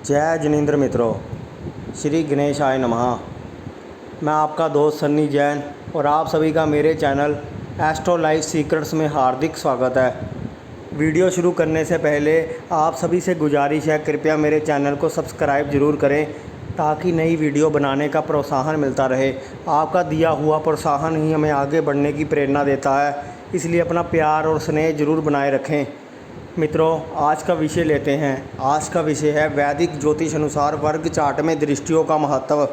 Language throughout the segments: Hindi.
जय जिनेंद्र मित्रों, श्री गणेशाय नमः। मैं आपका दोस्त सन्नी जैन और आप सभी का मेरे चैनल एस्ट्रो लाइफ सीक्रेट्स में हार्दिक स्वागत है। वीडियो शुरू करने से पहले आप सभी से गुजारिश है, कृपया मेरे चैनल को सब्सक्राइब ज़रूर करें ताकि नई वीडियो बनाने का प्रोत्साहन मिलता रहे। आपका दिया हुआ प्रोत्साहन ही हमें आगे बढ़ने की प्रेरणा देता है, इसलिए अपना प्यार और स्नेह ज़रूर बनाए रखें। मित्रों, आज का विषय लेते हैं। आज का विषय है वैदिक ज्योतिष अनुसार वर्ग चार्ट में दृष्टियों का महत्व।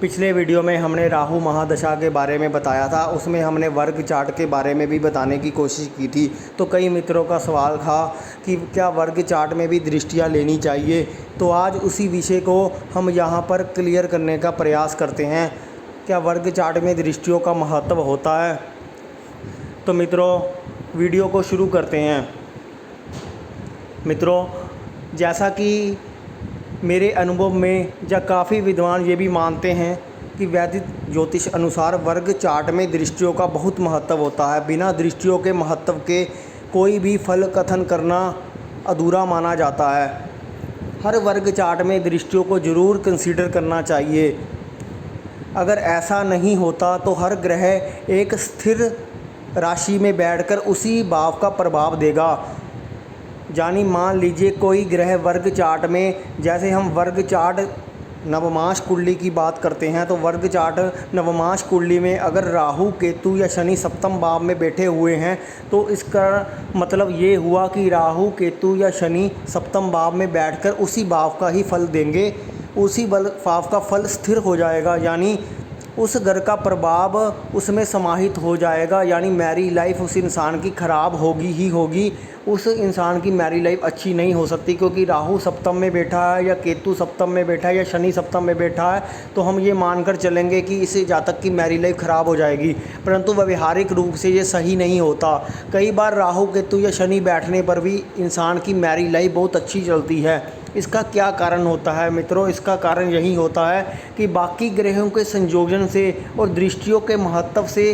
पिछले वीडियो में हमने राहु महादशा के बारे में बताया था, उसमें हमने वर्ग चार्ट के बारे में भी बताने की कोशिश की थी। तो कई मित्रों का सवाल था कि क्या वर्ग चार्ट में भी दृष्टियां लेनी चाहिए। तो आज उसी विषय को हम यहाँ पर क्लियर करने का प्रयास करते हैं। क्या वर्ग चार्ट में दृष्टियों का महत्व होता है? तो मित्रों, वीडियो को शुरू करते हैं। मित्रों, जैसा कि मेरे अनुभव में या काफ़ी विद्वान ये भी मानते हैं कि वैदिक ज्योतिष अनुसार वर्ग चार्ट में दृष्टियों का बहुत महत्व होता है। बिना दृष्टियों के महत्व के कोई भी फल कथन करना अधूरा माना जाता है। हर वर्ग चार्ट में दृष्टियों को ज़रूर कंसीडर करना चाहिए। अगर ऐसा नहीं होता तो हर ग्रह एक स्थिर राशि में बैठकर उसी भाव का प्रभाव देगा। यानी मान लीजिए कोई ग्रह वर्ग चार्ट में, जैसे हम वर्ग चार्ट नवमांश कुंडली की बात करते हैं, तो वर्ग चार्ट नवमांश कुंडली में अगर राहु केतु या शनि सप्तम भाव में बैठे हुए हैं तो इसका मतलब ये हुआ कि राहु केतु या शनि सप्तम भाव में बैठकर उसी भाव का ही फल देंगे। उसी भाव का फल स्थिर हो जाएगा, यानी उस घर का प्रभाव उसमें समाहित हो जाएगा। यानी मैरी लाइफ उस इंसान की ख़राब होगी ही होगी। उस इंसान की मैरी लाइफ अच्छी नहीं हो सकती, क्योंकि राहु सप्तम में बैठा है या केतु सप्तम में बैठा है या शनि सप्तम में बैठा है तो हम ये मानकर चलेंगे कि इस जातक की मैरी लाइफ ख़राब हो जाएगी। परंतु व्यवहारिक रूप से ये सही नहीं होता। कई बार राहु केतु या शनि बैठने पर भी इंसान की मैरी लाइफ बहुत अच्छी चलती है। इसका क्या कारण होता है मित्रों? इसका कारण यही होता है कि बाकी ग्रहों के संयोजन से और दृष्टियों के महत्व से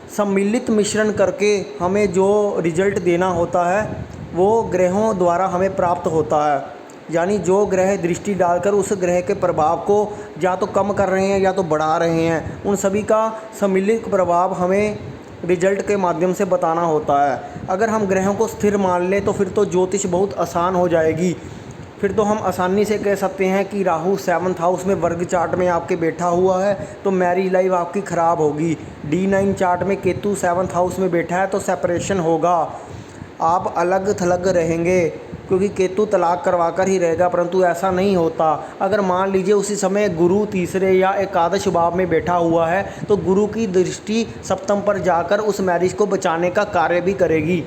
सम्मिलित मिश्रण करके हमें जो रिजल्ट देना होता है वो ग्रहों द्वारा हमें प्राप्त होता है। यानी जो ग्रह दृष्टि डालकर उस ग्रह के प्रभाव को या तो कम कर रहे हैं या तो बढ़ा रहे हैं, उन सभी का सम्मिलित प्रभाव हमें रिजल्ट के माध्यम से बताना होता है। अगर हम ग्रहों को स्थिर मान लें तो फिर तो ज्योतिष बहुत आसान हो जाएगी। फिर तो हम आसानी से कह सकते हैं कि राहु 7th हाउस में वर्ग चार्ट में आपके बैठा हुआ है तो मैरिज लाइफ आपकी ख़राब होगी। D9 चार्ट में केतु 7th हाउस में बैठा है तो सेपरेशन होगा, आप अलग थलग रहेंगे, क्योंकि केतु तलाक करवा कर ही रहेगा। परंतु ऐसा नहीं होता। अगर मान लीजिए उसी समय गुरु तीसरे या एकादश भाव में बैठा हुआ है तो गुरु की दृष्टि सप्तम पर जाकर उस मैरिज को बचाने का कार्य भी करेगी।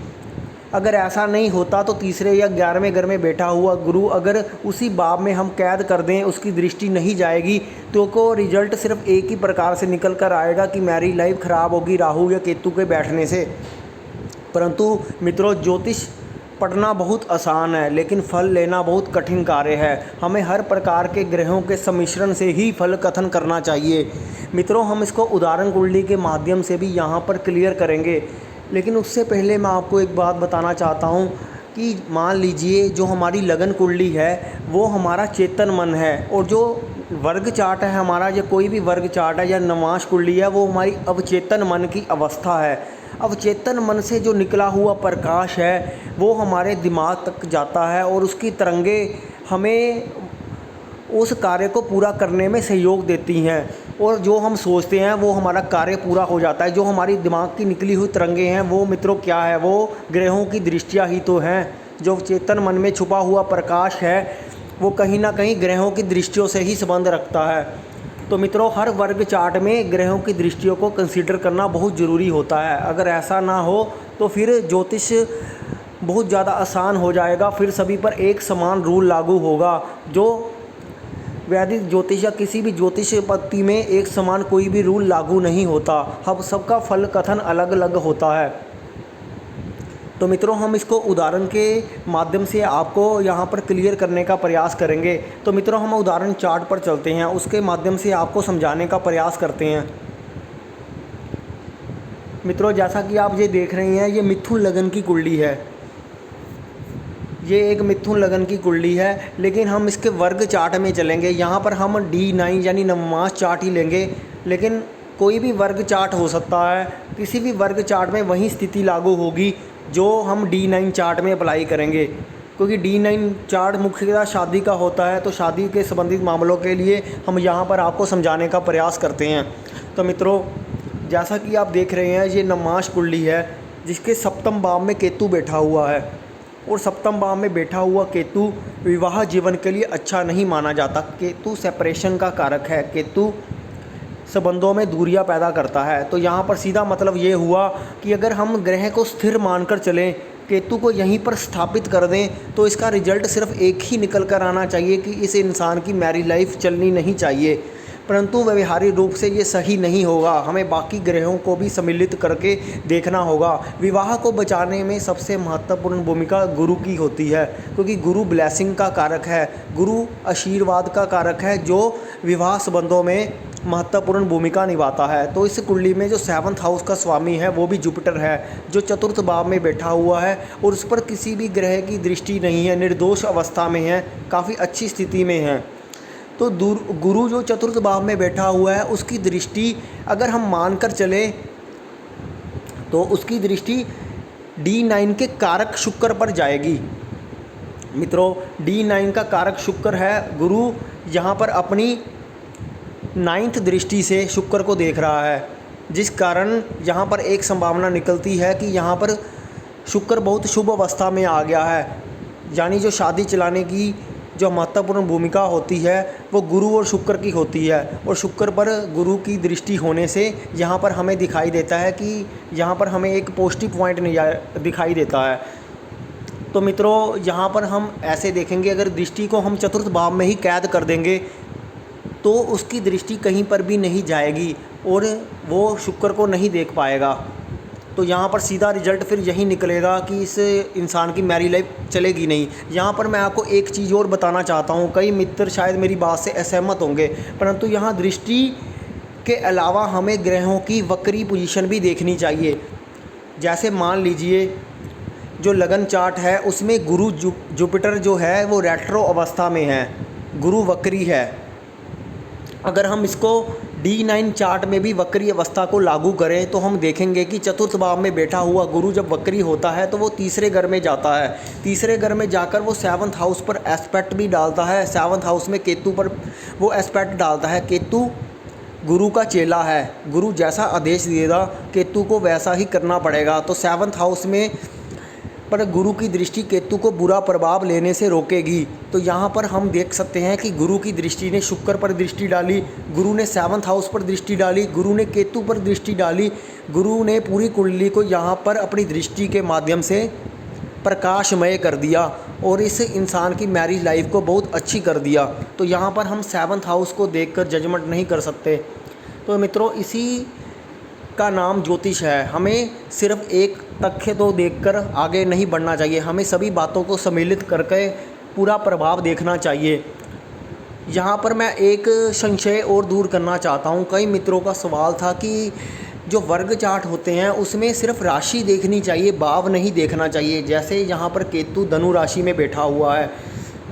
अगर ऐसा नहीं होता तो तीसरे या 11वें घर में बैठा हुआ गुरु अगर उसी भाव में हम कैद कर दें, उसकी दृष्टि नहीं जाएगी तो को रिजल्ट सिर्फ एक ही प्रकार से निकल कर आएगा कि मैरी लाइफ ख़राब होगी राहु या केतु के बैठने से। परंतु मित्रों, ज्योतिष पढ़ना बहुत आसान है लेकिन फल लेना बहुत कठिन कार्य है। हमें हर प्रकार के ग्रहों के सम्मिश्रण से ही फल कथन करना चाहिए। मित्रों, हम इसको उदाहरण कुंडली के माध्यम से भी यहाँ पर क्लियर करेंगे, लेकिन उससे पहले मैं आपको एक बात बताना चाहता हूँ कि मान लीजिए जो हमारी लगन कुंडली है वो हमारा चेतन मन है, और जो वर्ग चार्ट है हमारा, या कोई भी वर्ग चार्ट है या नवमांश कुंडली है, वो हमारी अवचेतन मन की अवस्था है। अवचेतन मन से जो निकला हुआ प्रकाश है वो हमारे दिमाग तक जाता है और उसकी तरंगे हमें उस कार्य को पूरा करने में सहयोग देती हैं, और जो हम सोचते हैं वो हमारा कार्य पूरा हो जाता है। जो हमारी दिमाग की निकली हुई तरंगे हैं वो मित्रों क्या है? वो ग्रहों की दृष्टियाँ ही तो हैं। जो चेतन मन में छुपा हुआ प्रकाश है वो कहीं ना कहीं ग्रहों की दृष्टियों से ही संबंध रखता है। तो मित्रों, हर वर्ग चार्ट में ग्रहों की दृष्टियों को कंसीडर करना बहुत ज़रूरी होता है। अगर ऐसा ना हो तो फिर ज्योतिष बहुत ज़्यादा आसान हो जाएगा, फिर सभी पर एक समान रूल लागू होगा। जो वैदिक ज्योतिष या किसी भी ज्योतिष पद्धति में एक समान कोई भी रूल लागू नहीं होता। हम सबका फल कथन अलग अलग होता है। तो मित्रों, हम इसको उदाहरण के माध्यम से आपको यहाँ पर क्लियर करने का प्रयास करेंगे। तो मित्रों, हम उदाहरण चार्ट पर चलते हैं, उसके माध्यम से आपको समझाने का प्रयास करते हैं। मित्रों, जैसा कि आप ये देख रहे हैं, ये मिथुन लगन की कुंडली है। ये एक मिथुन लगन की कुंडली है, लेकिन हम इसके वर्ग चार्ट में चलेंगे। यहाँ पर हम D9 यानी नवमास चार्ट ही लेंगे, लेकिन कोई भी वर्ग चार्ट हो सकता है। किसी भी वर्ग चार्ट में वही स्थिति लागू होगी जो हम D9 चार्ट में अप्लाई करेंगे, क्योंकि D9 चार्ट मुख्यतः शादी का होता है। तो शादी के संबंधित मामलों के लिए हम यहाँ पर आपको समझाने का प्रयास करते हैं। तो मित्रों, जैसा कि आप देख रहे हैं, ये नवमास कुंडली है जिसके सप्तम भाव में केतु बैठा हुआ है, और सप्तम भाव में बैठा हुआ केतु विवाह जीवन के लिए अच्छा नहीं माना जाता। केतु सेपरेशन का कारक है, केतु संबंधों में दूरियां पैदा करता है। तो यहाँ पर सीधा मतलब ये हुआ कि अगर हम ग्रह को स्थिर मानकर चलें, केतु को यहीं पर स्थापित कर दें, तो इसका रिजल्ट सिर्फ एक ही निकल कर आना चाहिए कि इस इंसान की मैरिज लाइफ चलनी नहीं चाहिए। परंतु व्यवहारिक रूप से ये सही नहीं होगा, हमें बाकी ग्रहों को भी सम्मिलित करके देखना होगा। विवाह को बचाने में सबसे महत्वपूर्ण भूमिका गुरु की होती है, क्योंकि गुरु ब्लेसिंग का कारक है, गुरु आशीर्वाद का कारक है, जो विवाह संबंधों में महत्वपूर्ण भूमिका निभाता है। तो इस कुंडली में जो 7th हाउस का स्वामी है वो भी जुपिटर है, जो चतुर्थ भाव में बैठा हुआ है, और उस पर किसी भी ग्रह की दृष्टि नहीं है, निर्दोष अवस्था में है, काफ़ी अच्छी स्थिति में है। तो गुरु जो चतुर्थ भाव में बैठा हुआ है, उसकी दृष्टि अगर हम मानकर चलें तो उसकी दृष्टि D9 के कारक शुक्र पर जाएगी। मित्रों, D9 का कारक शुक्र है। गुरु यहाँ पर अपनी 9th दृष्टि से शुक्र को देख रहा है, जिस कारण यहाँ पर एक संभावना निकलती है कि यहाँ पर शुक्र बहुत शुभ अवस्था में आ गया है। यानी जो शादी चलाने की जो महत्वपूर्ण भूमिका होती है वो गुरु और शुक्र की होती है, और शुक्र पर गुरु की दृष्टि होने से यहाँ पर हमें दिखाई देता है कि यहाँ पर हमें एक पॉजिटिव पॉइंट नहीं दिखाई देता है। तो मित्रों, यहाँ पर हम ऐसे देखेंगे, अगर दृष्टि को हम चतुर्थ भाव में ही कैद कर देंगे तो उसकी दृष्टि कहीं पर भी नहीं जाएगी और वो शुक्र को नहीं देख पाएगा। तो यहाँ पर सीधा रिजल्ट फिर यही निकलेगा कि इस इंसान की मैरिज लाइफ चलेगी नहीं। यहाँ पर मैं आपको एक चीज़ और बताना चाहता हूँ, कई मित्र शायद मेरी बात से असहमत होंगे, परंतु यहाँ दृष्टि के अलावा हमें ग्रहों की वक्री पोजीशन भी देखनी चाहिए। जैसे मान लीजिए जो लगन चार्ट है उसमें गुरु जुपिटर जो है वो रेट्रो अवस्था में है, गुरु वक्री है। अगर हम इसको D9 चार्ट में भी वक्री अवस्था को लागू करें तो हम देखेंगे कि चतुर्थ भाव में बैठा हुआ गुरु जब वक्री होता है तो वो तीसरे घर में जाता है। तीसरे घर में जाकर वो 7th हाउस पर एस्पेक्ट भी डालता है। 7th हाउस में केतु पर वो एस्पेक्ट डालता है। केतु गुरु का चेला है, गुरु जैसा आदेश देगा केतु को वैसा ही करना पड़ेगा। तो 7th हाउस में पर गुरु की दृष्टि केतु को बुरा प्रभाव लेने से रोकेगी। तो यहाँ पर हम देख सकते हैं कि गुरु की दृष्टि ने शुक्र पर दृष्टि डाली, गुरु ने 7th हाउस पर दृष्टि डाली, गुरु ने केतु पर दृष्टि डाली। गुरु ने पूरी कुंडली को यहाँ पर अपनी दृष्टि के माध्यम से प्रकाशमय कर दिया और इस इंसान की मैरिज लाइफ को बहुत अच्छी कर दिया। तो यहाँ पर हम 7th हाउस को देखकर जजमेंट नहीं कर सकते। तो मित्रों, इसी का नाम ज्योतिष है। हमें सिर्फ एक तथ्य तो देखकर आगे नहीं बढ़ना चाहिए, हमें सभी बातों को सम्मिलित करके पूरा प्रभाव देखना चाहिए। यहाँ पर मैं एक संशय और दूर करना चाहता हूँ। कई मित्रों का सवाल था कि जो वर्ग चार्ट होते हैं उसमें सिर्फ राशि देखनी चाहिए, भाव नहीं देखना चाहिए। जैसे यहाँ पर केतु धनु राशि में बैठा हुआ है,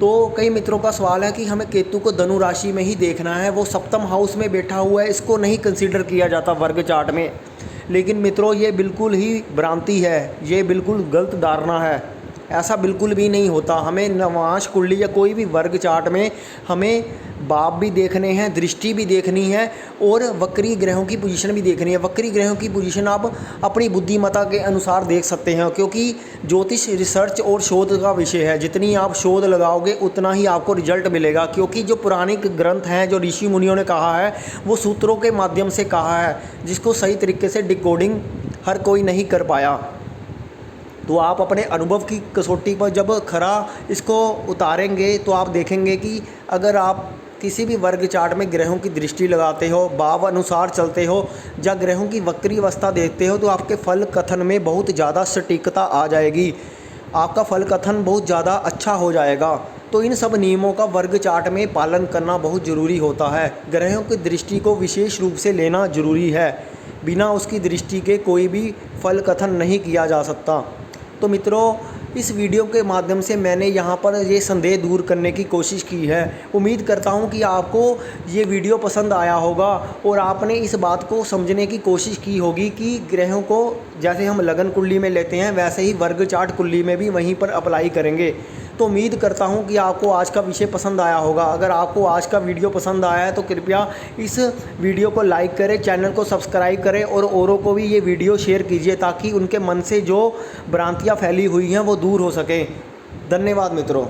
तो कई मित्रों का सवाल है कि हमें केतु को धनु राशि में ही देखना है, वो सप्तम हाउस में बैठा हुआ है, इसको नहीं कंसीडर किया जाता वर्ग चार्ट में। लेकिन मित्रों, ये बिल्कुल ही भ्रांति है, ये बिल्कुल गलत धारणा है, ऐसा बिल्कुल भी नहीं होता। हमें नवमास कुंडली या कोई भी वर्ग चार्ट में हमें भाव भी देखने हैं, दृष्टि भी देखनी है और वक्री ग्रहों की पोजीशन भी देखनी है। वक्री ग्रहों की पोजीशन आप अपनी बुद्धिमत्ता के अनुसार देख सकते हैं, क्योंकि ज्योतिष रिसर्च और शोध का विषय है। जितनी आप शोध लगाओगे उतना ही आपको रिजल्ट मिलेगा, क्योंकि जो पुराणिक ग्रंथ हैं, जो ऋषि मुनियों ने कहा है, वो सूत्रों के माध्यम से कहा है, जिसको सही तरीके से डिकोडिंग हर कोई नहीं कर पाया। तो आप अपने अनुभव की कसौटी पर जब खरा इसको उतारेंगे तो आप देखेंगे कि अगर आप किसी भी वर्ग चार्ट में ग्रहों की दृष्टि लगाते हो, भाव अनुसार चलते हो या ग्रहों की वक्री अवस्था देखते हो, तो आपके फल कथन में बहुत ज़्यादा सटीकता आ जाएगी, आपका फल कथन बहुत ज़्यादा अच्छा हो जाएगा। तो इन सब नियमों का वर्ग चार्ट में पालन करना बहुत ज़रूरी होता है। ग्रहों की दृष्टि को विशेष रूप से लेना ज़रूरी है, बिना उसकी दृष्टि के कोई भी फल कथन नहीं किया जा सकता। तो मित्रों, इस वीडियो के माध्यम से मैंने यहाँ पर ये संदेह दूर करने की कोशिश की है। उम्मीद करता हूँ कि आपको ये वीडियो पसंद आया होगा और आपने इस बात को समझने की कोशिश की होगी कि ग्रहों को जैसे हम लगन कुंडली में लेते हैं वैसे ही वर्ग चार्ट कुंडली में भी वहीं पर अप्लाई करेंगे। तो उम्मीद करता हूं कि आपको आज का विषय पसंद आया होगा। अगर आपको आज का वीडियो पसंद आया है तो कृपया इस वीडियो को लाइक करें, चैनल को सब्सक्राइब करें और औरों को भी ये वीडियो शेयर कीजिए ताकि उनके मन से जो भ्रांतियां फैली हुई हैं वो दूर हो सकें। धन्यवाद मित्रों।